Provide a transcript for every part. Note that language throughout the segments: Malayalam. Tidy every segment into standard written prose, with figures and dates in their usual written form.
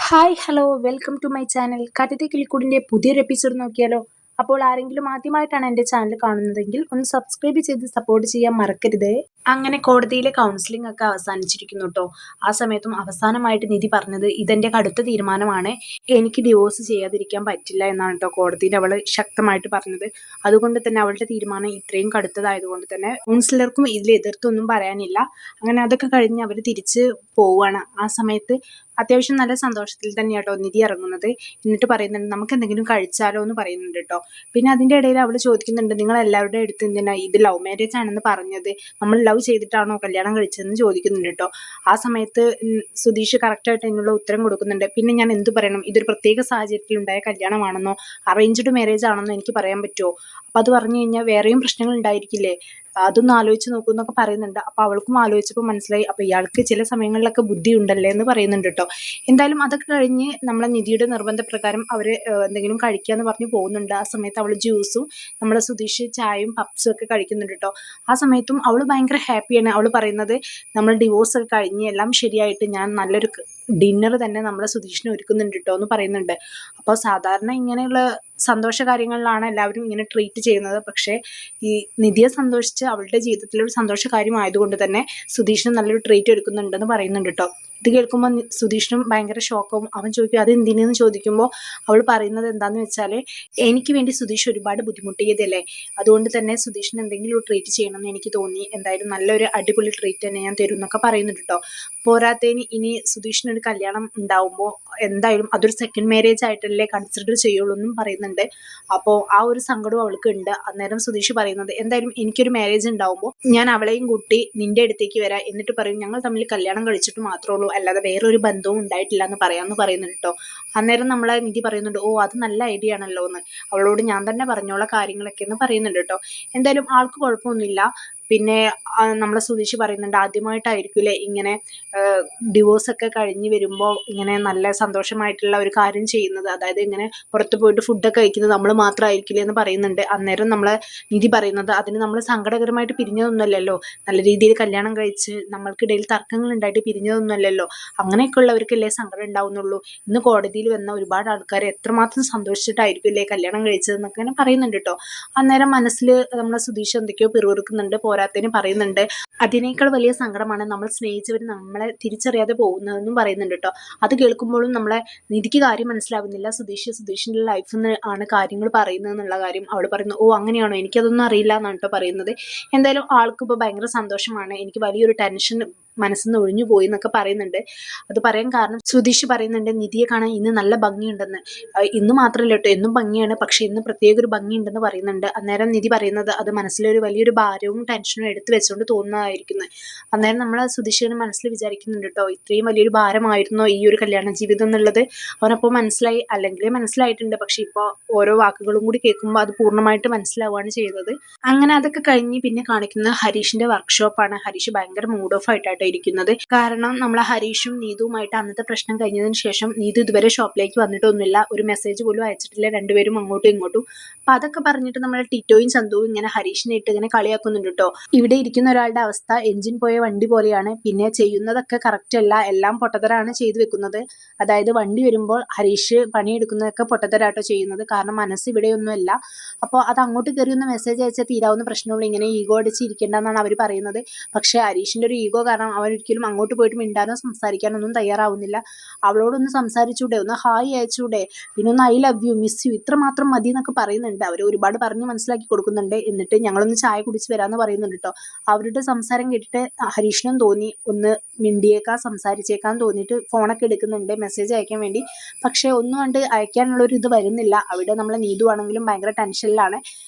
Hi hello welcome to my channel കഥത്തെ കിളിക്കൂടിൻ്റെ പുതിയൊരു എപ്പിസോഡ് നോക്കിയാലോ. അപ്പോൾ ആരെങ്കിലും ആദ്യമായിട്ടാണ് എൻ്റെ ചാനൽ കാണുന്നതെങ്കിൽ ഒന്ന് സബ്സ്ക്രൈബ് ചെയ്ത് സപ്പോർട്ട് ചെയ്യാൻ മറക്കരുത്. അങ്ങനെ കോടതിയിലെ കൗൺസിലിംഗ് ഒക്കെ അവസാനിച്ചിരിക്കുന്നു കേട്ടോ. ആ സമയത്തും അവസാനമായിട്ട് നിധി പറഞ്ഞത് ഇതെൻ്റെ കടുത്ത തീരുമാനമാണ്, എനിക്ക് ഡിവോഴ്സ് ചെയ്യാതിരിക്കാൻ പറ്റില്ല എന്നാണ് കേട്ടോ കോടതിയിൽ അവൾ ശക്തമായിട്ട് പറഞ്ഞത്. അതുകൊണ്ട് തന്നെ അവളുടെ തീരുമാനം ഇത്രയും കടുത്തതായതുകൊണ്ട് തന്നെ കൗൺസിലർക്കും ഇതിൽ എതിർത്തൊന്നും പറയാനില്ല. അങ്ങനെ അതൊക്കെ കഴിഞ്ഞ് അവർ തിരിച്ച് പോവുകയാണ്. ആ സമയത്ത് അത്യാവശ്യം നല്ല സന്തോഷത്തിൽ തന്നെയാട്ടോ നിധി ഇറങ്ങുന്നത്. എന്നിട്ട് പറയുന്നുണ്ട് നമുക്ക് എന്തെങ്കിലും കഴിച്ചാലോ എന്ന് പറയുന്നുണ്ട് കേട്ടോ. പിന്നെ അതിൻ്റെ ഇടയിൽ അവൾ ചോദിക്കുന്നുണ്ട്, നിങ്ങൾ എല്ലാവരുടെ അടുത്ത് എന്തിനാ ഇത് ലവ് മാരേജ് ആണെന്ന് പറഞ്ഞത്, നമ്മൾ ലവ് ചെയ്തിട്ടാണോ കല്യാണം കഴിച്ചതെന്ന് ചോദിക്കുന്നുണ്ട് കേട്ടോ. ആ സമയത്ത് സുധീഷ് കറക്റ്റായിട്ട് അതിനുള്ള ഉത്തരം കൊടുക്കുന്നുണ്ട്. പിന്നെ ഞാൻ എന്ത് പറയണം, ഇതൊരു പ്രത്യേക സാഹചര്യത്തിൽ ഉണ്ടായ കല്യാണമാണെന്നോ അറേഞ്ച്ഡ് മാരേജ് ആണെന്നോ എനിക്ക് പറയാൻ പറ്റുമോ? അപ്പം അത് പറഞ്ഞു കഴിഞ്ഞാൽ വേറെയും പ്രശ്നങ്ങൾ ഉണ്ടായിരിക്കില്ലേ, അതൊന്ന് ആലോചിച്ച് നോക്കൂ എന്നൊക്കെ പറയുന്നുണ്ട്. അപ്പോൾ അവൾക്കും ആലോചിച്ചപ്പോൾ മനസ്സിലായി, അപ്പോൾ ഇയാൾക്ക് ചില സമയങ്ങളിലൊക്കെ ബുദ്ധി ഉണ്ടല്ലേ എന്ന് പറയുന്നുണ്ട് കേട്ടോ. എന്തായാലും അതൊക്കെ കഴിഞ്ഞ് നമ്മളെ നിധിയുടെ നിർബന്ധപ്രകാരം അവർ എന്തെങ്കിലും കഴിക്കാന്ന് പറഞ്ഞ് പോകുന്നുണ്ട്. ആ സമയത്ത് അവൾ ജ്യൂസും നമ്മളെ സുധീഷ് ചായയും പപ്സും ഒക്കെ കഴിക്കുന്നുണ്ട് കേട്ടോ. ആ സമയത്തും അവൾ ഭയങ്കര ഹാപ്പിയാണ്. അവൾ പറയുന്നത് നമ്മൾ ഡിവോഴ്സ് ഒക്കെ കഴിഞ്ഞ് എല്ലാം ശരിയായിട്ട് ഞാൻ നല്ലൊരു ഡിന്നർ തന്നെ നമ്മളെ സുധീഷിന് ഒരുക്കുന്നുണ്ട് കേട്ടോ എന്ന് പറയുന്നുണ്ട്. അപ്പോൾ സാധാരണ ഇങ്ങനെയുള്ള സന്തോഷ കാര്യങ്ങളിലാണ് എല്ലാവരും ഇങ്ങനെ ട്രീറ്റ് ചെയ്യുന്നത്. പക്ഷേ ഈ നിധിയെ സന്തോഷിച്ച് അവളുടെ ജീവിതത്തിലൊരു സന്തോഷ കാര്യമായതുകൊണ്ട് തന്നെ സുധീഷിന് നല്ലൊരു ട്രീറ്റ് എടുക്കുന്നുണ്ടെന്ന് പറയുന്നുണ്ട് കേട്ടോ. ഇത് കേൾക്കുമ്പോൾ സുധീഷിനും ഭയങ്കര ഷോക്കാവും. അവൻ ചോദിക്കും അത് എന്തിനെന്ന് ചോദിക്കുമ്പോൾ അവൾ പറയുന്നത് എന്താണെന്ന് വെച്ചാൽ, എനിക്ക് വേണ്ടി സുധീഷ് ഒരുപാട് ബുദ്ധിമുട്ടിയതല്ലേ, അതുകൊണ്ട് തന്നെ സുധീഷിന് എന്തെങ്കിലും ഒരു ട്രീറ്റ് ചെയ്യണമെന്ന് എനിക്ക് തോന്നി, എന്തായാലും നല്ലൊരു അടിപൊളി ട്രീറ്റ് തന്നെ ഞാൻ തരും എന്നൊക്കെ പറയുന്നുണ്ട് കേട്ടോ. പോരാത്തതിന് ഇനി സുധീഷിനൊരു കല്യാണം ഉണ്ടാവുമ്പോൾ എന്തായാലും അതൊരു സെക്കൻഡ് മാരേജ് ആയിട്ടല്ലേ കൺസിഡർ ചെയ്യുള്ളൂ എന്നും പറയുന്നുണ്ട്. അപ്പോൾ ആ ഒരു സങ്കടവും അവൾക്ക് ഉണ്ട്. അന്നേരം സുധീഷ് പറയുന്നത് എന്തായാലും എനിക്കൊരു മാരേജ് ഉണ്ടാവുമ്പോൾ ഞാൻ അവളെയും കൂട്ടി നിന്റെ അടുത്തേക്ക് വരാം, എന്നിട്ട് പറയും ഞങ്ങൾ തമ്മിൽ കല്യാണം കഴിച്ചിട്ട് മാത്രമേ ഉള്ളൂ, അല്ലാതെ വേറൊരു ബന്ധവും ഉണ്ടായിട്ടില്ല എന്ന് പറയാമെന്ന് പറയുന്നുണ്ട് കേട്ടോ. അന്നേരം നമ്മളെ നിധി പറയുന്നുണ്ട്, ഓ അത് നല്ല ഐഡിയ ആണല്ലോ എന്ന്, അവളോട് ഞാൻ തന്നെ പറഞ്ഞോളാം കാര്യങ്ങളൊക്കെ എന്ന് പറയുന്നുണ്ട് കേട്ടോ. എന്തായാലും ആൾക്ക് കുഴപ്പമൊന്നുമില്ല. പിന്നെ നമ്മളെ സുധീഷ് പറയുന്നുണ്ട് ആദ്യമായിട്ടായിരിക്കൂലേ ഇങ്ങനെ ഡിവോഴ്സ് ഒക്കെ കഴിഞ്ഞ് വരുമ്പോൾ ഇങ്ങനെ നല്ല സന്തോഷമായിട്ടുള്ള ഒരു കാര്യം ചെയ്യുന്നത്, അതായത് ഇങ്ങനെ പുറത്ത് പോയിട്ട് ഫുഡൊക്കെ കഴിക്കുന്നത് നമ്മൾ മാത്രമായിരിക്കില്ലേ എന്ന് പറയുന്നുണ്ട്. അന്നേരം നമ്മളെ നിധി പറയുന്നത് അതിന് നമ്മൾ സങ്കടകരമായിട്ട് പിരിഞ്ഞതൊന്നുമല്ലല്ലോ, നല്ല രീതിയിൽ കല്യാണം കഴിച്ച് നമ്മൾക്കിടയിൽ തർക്കങ്ങൾ ഉണ്ടായിട്ട് പിരിഞ്ഞതൊന്നുമല്ലല്ലോ, അങ്ങനെയൊക്കെ ഉള്ളവർക്കല്ലേ സങ്കടം ഉണ്ടാവുന്നുള്ളൂ. ഇന്ന് കോടതിയിൽ വന്ന ഒരുപാട് ആൾക്കാർ എത്രമാത്രം സന്തോഷിച്ചിട്ടായിരിക്കില്ലേ കല്യാണം കഴിച്ചതെന്നൊക്കെ ഇങ്ങനെ പറയുന്നുണ്ട് കേട്ടോ. അന്നേരം മനസ്സിൽ നമ്മളെ സുധീഷ് എന്തൊക്കെയോ പിറുപിറുക്കുന്നുണ്ട്. പോരാത്തതിന് പറയുന്നുണ്ട് അതിനേക്കാൾ വലിയ സങ്കടമാണ് നമ്മൾ സ്നേഹിച്ചവർ നമ്മളെ തിരിച്ചറിയാതെ പോകുന്നതെന്നും പറയുന്നുണ്ട് കേട്ടോ. അത് കേൾക്കുമ്പോഴും നമ്മളെ നിധിക്ക് കാര്യം മനസ്സിലാവുന്നില്ല. സുധീഷിൻ്റെ ലൈഫിൽ നിന്ന് ആണ് കാര്യങ്ങൾ പറയുന്നത് എന്നുള്ള കാര്യം അവൾ പറയുന്നു. ഓ അങ്ങനെയാണോ, എനിക്കതൊന്നും അറിയില്ല എന്നാണ് കേട്ടോ പറയുന്നത്. എന്തായാലും ആൾക്ക് ഇപ്പോൾ ഭയങ്കര സന്തോഷമാണ്, എനിക്ക് വലിയൊരു ടെൻഷൻ മനസ്സിൽ നിന്ന് ഒഴിഞ്ഞു പോയി എന്നൊക്കെ പറയുന്നുണ്ട്. അത് പറയാൻ കാരണം സുധീഷ് പറയുന്നുണ്ട് നിധിയെ കാണാൻ ഇന്ന് നല്ല ഭംഗിയുണ്ടെന്ന്. ഇന്ന് മാത്രമല്ല കേട്ടോ, എന്നും ഭംഗിയാണ്, പക്ഷെ ഇന്ന് പ്രത്യേക ഒരു ഭംഗിയുണ്ടെന്ന് പറയുന്നുണ്ട്. അന്നേരം നിധി പറയുന്നത് അത് മനസ്സിലൊരു വലിയൊരു ഭാരവും ടെൻഷനും എടുത്തു വെച്ചുകൊണ്ട് തോന്നുന്നതായിരിക്കുന്നത്. അന്നേരം നമ്മൾ സുധീഷിന് മനസ്സിൽ വിചാരിക്കുന്നുണ്ട് കേട്ടോ, ഇത്രയും വലിയൊരു ഭാരമായിരുന്നോ ഈ ഒരു കല്യാണ ജീവിതം എന്നുള്ളത്. അവനപ്പോൾ മനസ്സിലായി, അല്ലെങ്കിൽ മനസ്സിലായിട്ടുണ്ട്, പക്ഷെ ഇപ്പോൾ ഓരോ വാക്കുകളും കൂടി കേൾക്കുമ്പോൾ അത് പൂർണ്ണമായിട്ട് മനസ്സിലാവുകയാണ് ചെയ്തത്. അങ്ങനെ അതൊക്കെ കഴിഞ്ഞ് പിന്നെ കാണിക്കുന്നത് ഹരീഷിന്റെ വർക്ക്ഷോപ്പാണ്. ഹരീഷ് ഭയങ്കര മൂഡ് ഓഫ് ആയിട്ടാണ് ഇരിക്കുന്നത്. കാരണം നമ്മളെ ഹരീഷും നീതുവുമായിട്ട് അന്നത്തെ പ്രശ്നം കഴിഞ്ഞതിന് ശേഷം നീതു ഇതുവരെ ഷോപ്പിലേക്ക് വന്നിട്ടൊന്നുമില്ല, ഒരു മെസ്സേജ് പോലും അയച്ചിട്ടില്ല, രണ്ടുപേരും അങ്ങോട്ടും ഇങ്ങോട്ടും. അപ്പൊ അതൊക്കെ പറഞ്ഞിട്ട് നമ്മളെ ടിറ്റോയും ചന്തുവും ഇങ്ങനെ ഹരീഷിനെ ഇട്ട് ഇങ്ങനെ കളിയാക്കുന്നുണ്ട് കേട്ടോ. ഇവിടെ ഇരിക്കുന്ന ഒരാളുടെ അവസ്ഥ എഞ്ചിൻ പോയ വണ്ടി പോലെയാണ്, പിന്നെ ചെയ്യുന്നതൊക്കെ കറക്റ്റ് അല്ല, എല്ലാം പൊട്ടത്തരാണ് ചെയ്തു വെക്കുന്നത്. അതായത് വണ്ടി വരുമ്പോൾ ഹരീഷ് പണിയെടുക്കുന്നതൊക്കെ പൊട്ടത്തരാട്ടോ ചെയ്യുന്നത്, കാരണം മനസ്സ് ഇവിടെയൊന്നുമല്ല. അപ്പോൾ അത് അങ്ങോട്ട് കയറി ഒന്ന് മെസ്സേജ് അയച്ചാൽ തീരാവുന്ന പ്രശ്നമുള്ളൂ, ഇങ്ങനെ ഈഗോ അടിച്ച് ഇരിക്കേണ്ടെന്നാണ് അവർ പറയുന്നത്. പക്ഷേ ഹരീഷിൻ്റെ ഒരു ഈഗോ കാരണം അവൻ ഒരിക്കലും അങ്ങോട്ട് പോയിട്ട് മിണ്ടാനോ സംസാരിക്കാനോ ഒന്നും തയ്യാറാവുന്നില്ല. അവളോടൊന്ന് സംസാരിച്ചൂടെ, ഒന്ന് ഹായ് അയച്ചൂടെ, പിന്നെ ഒന്ന് I love you, miss you, ഇത്ര മാത്രം മതി എന്നൊക്കെ പറയുന്നുണ്ട്. അവർ ഒരുപാട് പറഞ്ഞ് മനസ്സിലാക്കി കൊടുക്കുന്നുണ്ട്. എന്നിട്ട് ഞങ്ങളൊന്ന് ചായ കുടിച്ച് വരാമെന്ന് പറയുന്നുണ്ട് കേട്ടോ. അവരുടെ സംസാരം കേട്ടിട്ട് ഹരീഷിനും തോന്നി ഒന്ന് മിണ്ടിയേക്കാൻ സംസാരിച്ചേക്കാൻ തോന്നിയിട്ട് ഫോണൊക്കെ എടുക്കുന്നുണ്ട് മെസ്സേജ് അയക്കാൻ വേണ്ടി. പക്ഷേ ഒന്നും കണ്ട് അയക്കാനുള്ളൊരു ഇത് വരുന്നില്ല. അവിടെ നമ്മളെ നീതു ആണെങ്കിലും ഭയങ്കര ടെൻഷനിലാണ്.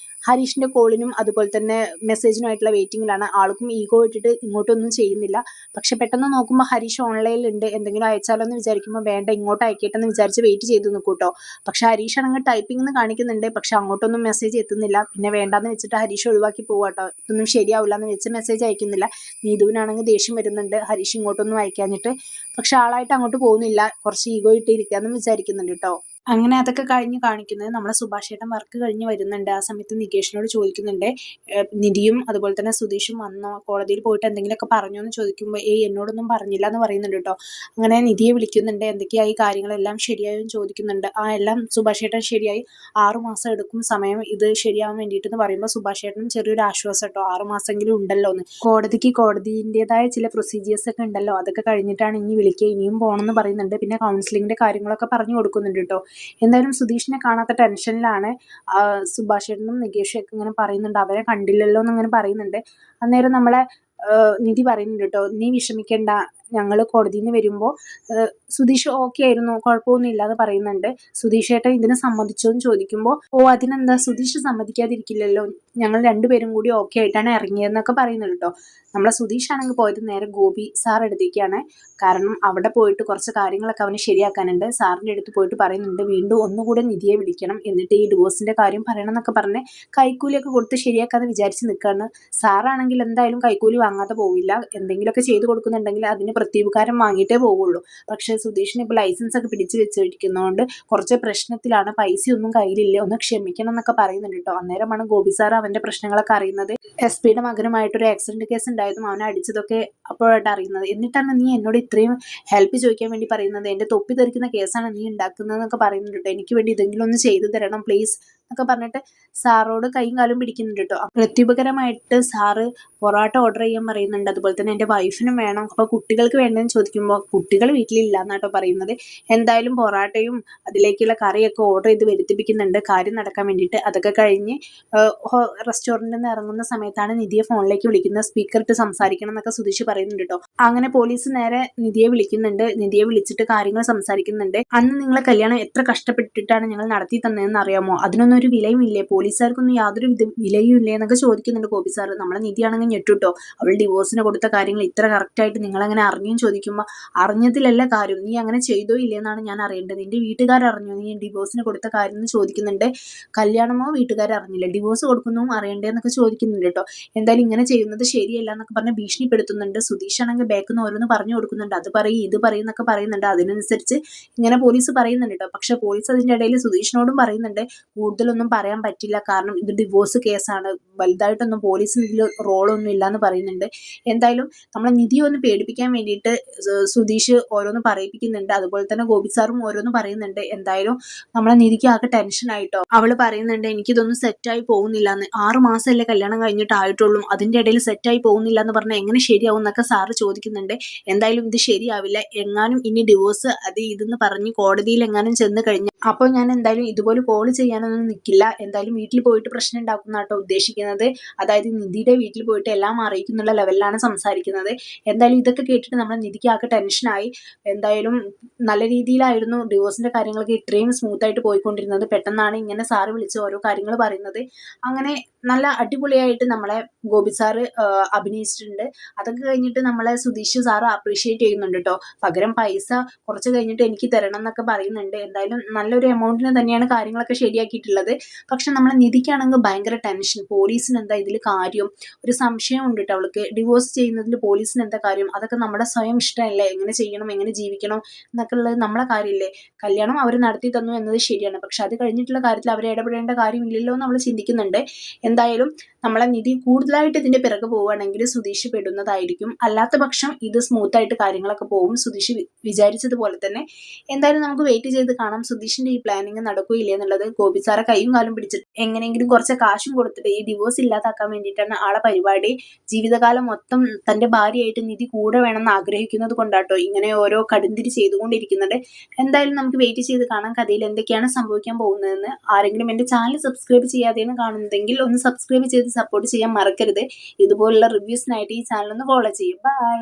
ഹരീഷിന്റെ കോളിനും അതുപോലെ തന്നെ മെസ്സേജിനുമായിട്ടുള്ള വെയിറ്റിംഗിലാണ്. ആൾക്കും ഈഗോ ഇട്ടിട്ട് ഇങ്ങോട്ടൊന്നും ചെയ്യുന്നില്ല. പക്ഷെ പെട്ടെന്ന് നോക്കുമ്പോൾ ഹരീഷ് ഓൺലൈനിലുണ്ട്, എന്തെങ്കിലും അയച്ചാലോ എന്ന് വിചാരിക്കുമ്പോൾ വേണ്ട ഇങ്ങോട്ട് അയക്കട്ടെ എന്ന് വിചാരിച്ച് വെയിറ്റ് ചെയ്ത് നിൽക്കും കേട്ടോ. പക്ഷെ ഹരീഷ് ആണെങ്കിൽ ടൈപ്പിംഗ് എന്ന് കാണിക്കുന്നുണ്ട്, പക്ഷെ അങ്ങോട്ടൊന്നും മെസ്സേജ് എത്തുന്നില്ല. പിന്നെ വേണ്ടാന്ന് വെച്ചിട്ട് ഹരീഷ് ഒഴിവാക്കി പോവാട്ടോ, ഇതൊന്നും ശരിയാവില്ല എന്ന് വെച്ച് മെസ്സേജ് അയക്കുന്നില്ല. നീതുവിനാണെങ്കിൽ ദേഷ്യം വരുന്നുണ്ട് ഹരീഷ് ഇങ്ങോട്ടൊന്നും അയക്കാഞ്ഞിട്ട്. പക്ഷെ ആളായിട്ട് അങ്ങോട്ട് പോകുന്നില്ല, കുറച്ച് ഈഗോ ഇട്ട് ഇരിക്കാമെന്ന് വിചാരിക്കുന്നുണ്ട് കേട്ടോ. അങ്ങനെ അതൊക്കെ കഴിഞ്ഞ് കാണിക്കുന്നത് നമ്മളെ സുഭാഷ് ചേട്ടൻ വർക്ക് കഴിഞ്ഞ് വരുന്നുണ്ട്. ആ സമയത്ത് നികേഷിനോട് ചോദിക്കുന്നുണ്ട്, നിധിയും അതുപോലെ തന്നെ സുധീഷും വന്നോ, കോടതിയിൽ പോയിട്ട് എന്തെങ്കിലുമൊക്കെ പറഞ്ഞോ എന്ന് ചോദിക്കുമ്പോൾ ഏയ് എന്നോടൊന്നും പറഞ്ഞില്ല എന്ന് പറയുന്നുണ്ട് കേട്ടോ. അങ്ങനെ നിധിയെ വിളിക്കുന്നുണ്ട്, എന്തൊക്കെയായി കാര്യങ്ങളെല്ലാം ശരിയായോ എന്ന് ചോദിക്കുന്നുണ്ട്. ആ എല്ലാം സുഭാഷ് ചേട്ടൻ ശരിയായി, 6 മാസം എടുക്കും സമയം ഇത് ശരിയാവാൻ വേണ്ടിയിട്ട് എന്ന് പറയുമ്പോൾ സുഭാഷ് ചേട്ടനും ചെറിയൊരു ആശ്വാസം കേട്ടോ, 6 മാസമെങ്കിലും ഉണ്ടല്ലോ എന്ന്. കോടതിക്ക് കോടതിൻ്റെതായ ചില പ്രൊസീജിയേഴ്സ് ഒക്കെ ഉണ്ടല്ലോ, അതൊക്കെ കഴിഞ്ഞിട്ടാണ് ഇനി വിളിക്കുക, ഇനിയും പോകണം എന്ന് പറയുന്നുണ്ട്. പിന്നെ കൗൺസിലിങ്ങിൻ്റെ കാര്യങ്ങളൊക്കെ പറഞ്ഞു കൊടുക്കുന്നുണ്ട് കേട്ടോ. എന്തായാലും സുധീഷിനെ കാണാത്ത ടെൻഷനിലാണ് സുഭാഷ് ചേട്ടനും നികേഷും ഒക്കെ ഇങ്ങനെ പറയുന്നുണ്ട്, അവരെ കണ്ടില്ലല്ലോ എന്നിങ്ങനെ പറയുന്നുണ്ട്. അന്നേരം നമ്മളെ നിധി പറയുന്നുണ്ട് കേട്ടോ, നീ വിഷമിക്കേണ്ട, ഞങ്ങൾ കോടതിയിൽ നിന്ന് വരുമ്പോൾ സുധീഷ് ഓക്കെ ആയിരുന്നു, കുഴപ്പമൊന്നും ഇല്ലാന്ന് പറയുന്നുണ്ട്. സുധീഷ് ഏട്ടൻ ഇതിന് സമ്മതിച്ചോ എന്ന് ചോദിക്കുമ്പോൾ ഓ അതിനെന്താ, സുധീഷ് സമ്മതിക്കാതിരിക്കില്ലല്ലോ, ഞങ്ങൾ രണ്ടുപേരും കൂടി ഓക്കെ ആയിട്ടാണ് ഇറങ്ങിയതെന്നൊക്കെ പറയുന്നുണ്ട് കേട്ടോ. നമ്മളെ സുധീഷ് ആണെങ്കിൽ പോയത് നേരെ ഗോപി സാർ അടുത്തേക്കാണ്. കാരണം അവിടെ പോയിട്ട് കുറച്ച് കാര്യങ്ങളൊക്കെ അവന് ശരിയാക്കാനുണ്ട്. സാറിൻ്റെ അടുത്ത് പോയിട്ട് പറയുന്നുണ്ട്, വീണ്ടും ഒന്നുകൂടെ നിധിയെ വിളിക്കണം, എന്നിട്ട് ഈ ഡിവോഴ്സിൻ്റെ കാര്യം പറയണം എന്നൊക്കെ പറഞ്ഞ് കൈക്കൂലിയൊക്കെ കൊടുത്ത് ശരിയാക്കാന്ന് വിചാരിച്ച് നിൽക്കുകയാണ്. സാറാണെങ്കിൽ എന്തായാലും കൈക്കൂലി വാങ്ങാതെ പോവില്ല, എന്തെങ്കിലുമൊക്കെ ചെയ്ത് കൊടുക്കുന്നുണ്ടെങ്കിൽ അതിന് പ്രത്യുപകാരം വാങ്ങിയിട്ടേ പോവുള്ളൂ. പക്ഷേ സുധീഷിന് ഇപ്പോൾ ലൈസൻസ് ഒക്കെ പിടിച്ച് വെച്ചിരിക്കുന്നതുകൊണ്ട് കുറച്ച് പ്രശ്നത്തിലാണ്, പൈസയൊന്നും കയ്യിലില്ല, ഒന്ന് ക്ഷമിക്കണം എന്നൊക്കെ പറയുന്നുണ്ട് കേട്ടോ. അന്നേരമാണ് ഗോപി സാർ അവൻ്റെ പ്രശ്നങ്ങളൊക്കെ അറിയുന്നത്. എസ്.പിയുടെ മകനുമായിട്ടൊരു ആക്സിഡന്റ് കേസ് ഉണ്ടായതും അവനെ അടിച്ചതൊക്കെ അപ്പോഴായിട്ട് അറിയുന്നത്. എന്നിട്ടാണ് നീ എന്നോട് ഇത്രയും ഹെൽപ്പ് ചോദിക്കാൻ വേണ്ടി പറയുന്നത്, എൻ്റെ തൊപ്പി തെറിക്കുന്ന കേസാണ് നീ ഉണ്ടാക്കുന്നതെന്നൊക്കെ പറയുന്നുണ്ട് കേട്ടോ. എനിക്ക് വേണ്ടി ഇതെങ്കിലും ഒന്ന് ചെയ്തു തരണം പ്ലീസ് എന്നൊക്കെ പറഞ്ഞിട്ട് സാറോട് കൈയും കാലും പിടിക്കുന്നുണ്ട് കേട്ടോ. പ്രത്യുപകരമായിട്ട് സാറ് പൊറോട്ട ഓർഡർ ചെയ്യാൻ പറയുന്നുണ്ട്, അതുപോലെ തന്നെ എൻ്റെ വൈഫിനും വേണം, അപ്പോൾ കുട്ടികൾക്ക് വേണ്ടതെന്ന് ചോദിക്കുമ്പോൾ കുട്ടികൾ വീട്ടിലില്ല എന്നാട്ടോ പറയുന്നത്. എന്തായാലും പൊറോട്ടയും അതിലേക്കുള്ള കറിയൊക്കെ ഓർഡർ ചെയ്ത് വരുത്തിപ്പിക്കുന്നുണ്ട് കാര്യം നടക്കാൻ വേണ്ടിയിട്ട്. അതൊക്കെ കഴിഞ്ഞ് റെസ്റ്റോറൻറ്റിൽ നിന്ന് ഇറങ്ങുന്ന സമയത്താണ് നിധിയെ ഫോണിലേക്ക് വിളിക്കുന്നത്, സ്പീക്കർ ഇട്ട് സംസാരിക്കണം എന്നൊക്കെ സുധീഷ് പറയുന്നുണ്ട് കേട്ടോ. അങ്ങനെ പോലീസ് നേരെ നിധിയെ വിളിക്കുന്നുണ്ട്, നിധിയെ വിളിച്ചിട്ട് കാര്യങ്ങൾ സംസാരിക്കുന്നുണ്ട്. അന്ന് നിങ്ങളെ കല്യാണം എത്ര കഷ്ടപ്പെട്ടിട്ടാണ് ഞങ്ങൾ നടത്തി തന്നതെന്ന് അറിയാമോ, അതിനൊന്നും ഒരു വിലയും ഇല്ലേ, പോലീസുകാർക്കൊന്നും യാതൊരു വിലയും ഇല്ലേ എന്നൊക്കെ ചോദിക്കുന്നുണ്ട് ഗോപി സാർ. നമ്മളെ നിധിയാണെങ്കിൽ ഞെട്ടുട്ടോ, അവൾ ഡിവോഴ്സിന് കൊടുത്ത കാര്യങ്ങൾ ഇത്ര കറക്റ്റായിട്ട് നിങ്ങളെങ്ങനെ അറിഞ്ഞെന്ന് ചോദിക്കുമ്പോൾ അറിഞ്ഞതിലല്ല കാര്യം, നീ അങ്ങനെ ചെയ്തോ ഇല്ലെന്നാണ് ഞാൻ അറിയേണ്ടത്, നിന്റെ വീട്ടുകാരറിഞ്ഞോ നീ ഡിവോഴ്സിന് കൊടുത്ത കാര്യം എന്ന് ചോദിക്കുന്നുണ്ട്. കല്യാണമോ വീട്ടുകാരറിഞ്ഞില്ല, ഡിവോഴ്സ് കൊടുക്കുന്നതും അറിയണ്ടേന്നൊക്കെ ചോദിക്കുന്നുണ്ട് കേട്ടോ. എന്തായാലും ഇങ്ങനെ ചെയ്യുന്നത് ശരിയല്ല എന്നൊക്കെ പറഞ്ഞ് ഭീഷണിപ്പെടുത്തുന്നുണ്ട്. സുധീഷ് ആണെങ്കിൽ ബാക്കിൽ നിന്ന് ഓരോന്ന് പറഞ്ഞു കൊടുക്കുന്നുണ്ട്, അത് പറയും ഇത് പറയും എന്നൊക്കെ പറയുന്നുണ്ട്. അതിനനുസരിച്ച് ഇങ്ങനെ പോലീസ് പറയുന്നുണ്ട് കേട്ടോ. പക്ഷെ പോലീസ് അതിൻ്റെ ഇടയിൽ സുധീഷിനോടും പറയുന്നുണ്ട്, കൂടുതലൊന്നും പറയാൻ പറ്റില്ല, കാരണം ഇത് ഡിവോഴ്സ് കേസാണ്, വലുതായിട്ടൊന്നും പോലീസിന് ഇതിൽ റോളൊന്നും ഇല്ലയെന്ന് പറയുന്നുണ്ട്. എന്തായാലും നമ്മളെ നിധിയെ ഒന്ന് പേടിപ്പിക്കാൻ വേണ്ടിയിട്ട് സുധീഷ് ഓരോന്ന് പറയിപ്പിക്കുന്നുണ്ട്, അതുപോലെ തന്നെ ഗോപി സാറും ഓരോന്ന് പറയുന്നുണ്ട്. എന്തായാലും നമ്മളെ നിധിക്ക് ആകെ ടെൻഷനായിട്ടോ. അവൾ പറയുന്നുണ്ട്, എനിക്കിതൊന്നും സെറ്റായി പോകുന്നില്ല എന്ന്, 6 മാസമല്ലേ കല്യാണം കഴിഞ്ഞിട്ടായിട്ടുള്ളൂ, അതിൻ്റെ ഇടയിൽ സെറ്റായി പോകുന്നില്ല എന്ന് പറഞ്ഞാൽ എങ്ങനെ ശരിയാവും എന്നൊക്കെ സാറ് ചോദിക്കുന്നുണ്ട്. എന്തായാലും ഇത് ശരിയാവില്ല, എങ്ങാനും ഇനി ഡിവോഴ്സ് അത് ഇതെന്ന് പറഞ്ഞ് കോടതിയിൽ എങ്ങാനും ചെന്ന് കഴിഞ്ഞാൽ അപ്പോൾ ഞാൻ എന്തായാലും ഇതുപോലെ കോൾ ചെയ്യാനൊന്നും നിൽക്കില്ല, എന്തായാലും വീട്ടിൽ പോയിട്ട് പ്രശ്നം ഉണ്ടാക്കുന്നതാട്ടോ ഉദ്ദേശിക്കുന്നത്. അതായത് നിധിയുടെ വീട്ടിൽ പോയിട്ട് എല്ലാം അറിയിക്കുന്നുള്ള ലെവലിലാണ് സംസാരിക്കുന്നത്. എന്തായാലും ഇതൊക്കെ കേട്ടിട്ട് നമ്മുടെ നിധിക്ക് ആകെ ടെൻഷനായി. എന്തായാലും നല്ല രീതിയിലായിരുന്നു ഡിവോഴ്സിൻ്റെ കാര്യങ്ങളൊക്കെ ഇത്രയും സ്മൂത്തായിട്ട് പോയിക്കൊണ്ടിരുന്നത്, പെട്ടെന്നാണ് ഇങ്ങനെ സാറ് വിളിച്ച് ഓരോ കാര്യങ്ങൾ പറയുന്നത്. അങ്ങനെ നല്ല അടിപൊളിയായിട്ട് നമ്മളെ ഗോപി സാറ് അഭിനയിച്ചിട്ടുണ്ട്. അതൊക്കെ കഴിഞ്ഞിട്ട് നമ്മളെ സുധീഷ് സാറ് അപ്രീഷിയേറ്റ് ചെയ്യുന്നുണ്ട് കേട്ടോ. പകരം പൈസ കുറച്ച് കഴിഞ്ഞിട്ട് എനിക്ക് തരണം എന്നൊക്കെ പറയുന്നുണ്ട്. എന്തായാലും നല്ലൊരു എമൗണ്ടിന് തന്നെയാണ് കാര്യങ്ങളൊക്കെ ശരിയാക്കിയിട്ടുള്ളത്. പക്ഷെ നമ്മളെ നിധിക്കാണെങ്കിൽ ഭയങ്കര ടെൻഷൻ, പോലീസിന് എന്താ ഇതിൽ കാര്യം, ഒരു സംശയം ഉണ്ട് കേട്ടോ അവൾക്ക്, ഡിവോഴ്സ് ചെയ്യുന്നതിൽ പോലീസിന് എന്താ കാര്യം, അതൊക്കെ നമ്മുടെ സ്വയം ഇഷ്ടമല്ലേ, എങ്ങനെ ചെയ്യണം എങ്ങനെ ജീവിക്കണം എന്നൊക്കെ ഉള്ളത് നമ്മളെ കാര്യമില്ലേ. കല്യാണം അവർ നടത്തി തന്നു എന്നത് ശരിയാണ്, പക്ഷെ അത് കഴിഞ്ഞിട്ടുള്ള കാര്യത്തിൽ അവർ ഇടപെടേണ്ട കാര്യമില്ലല്ലോ എന്ന് നമ്മൾ ചിന്തിക്കുന്നുണ്ട്. എന്തായാലും നമ്മളെ നിധി കൂടുതലായിട്ട് ഇതിൻ്റെ പിറകെ പോവുകയാണെങ്കിൽ സുധീഷ് പെടുന്നതായിരിക്കും, അല്ലാത്ത പക്ഷം ഇത് സ്മൂത്തായിട്ട് കാര്യങ്ങളൊക്കെ പോകും സുധീഷ് വിചാരിച്ചതുപോലെ തന്നെ. എന്തായാലും നമുക്ക് വെയിറ്റ് ചെയ്ത് കാണാം സുധീഷിൻ്റെ ഈ പ്ലാനിങ് നടക്കുകയില്ല എന്നുള്ളത്. ഗോപി സാറെ കൈയും കാലും പിടിച്ചിട്ട് എങ്ങനെയെങ്കിലും കുറച്ച് കാശും കൊടുത്തിട്ട് ഈ ഡിവോഴ്സ് ഇല്ലാതാക്കാൻ വേണ്ടിയിട്ടാണ് ആളെ പരിപാടി. ജീവിതകാലം മൊത്തം തൻ്റെ ഭാര്യയായിട്ട് നിധി കൂടെ വേണമെന്ന് ആഗ്രഹിക്കുന്നത് കൊണ്ടാട്ടോ ഇങ്ങനെ ഓരോ കടുന്തിരി ചെയ്തുകൊണ്ടിരിക്കുന്നത്. എന്തായാലും നമുക്ക് വെയിറ്റ് ചെയ്ത് കാണാം കഥയിൽ എന്തൊക്കെയാണ് സംഭവിക്കാൻ പോകുന്നതെന്ന്. ആരെങ്കിലും എൻ്റെ ചാനൽ സബ്സ്ക്രൈബ് ചെയ്യാതെയാണ് കാണുന്നതെങ്കിൽ ഒന്ന് സബ്സ്ക്രൈബ് ചെയ്ത് സപ്പോർട്ട് ചെയ്യാൻ മറക്കരുത്. ഇതുപോലുള്ള റിവ്യൂസിനായിട്ട് ഈ ചാനൽ ഒന്ന് ഫോളോ ചെയ്യും. ബൈ.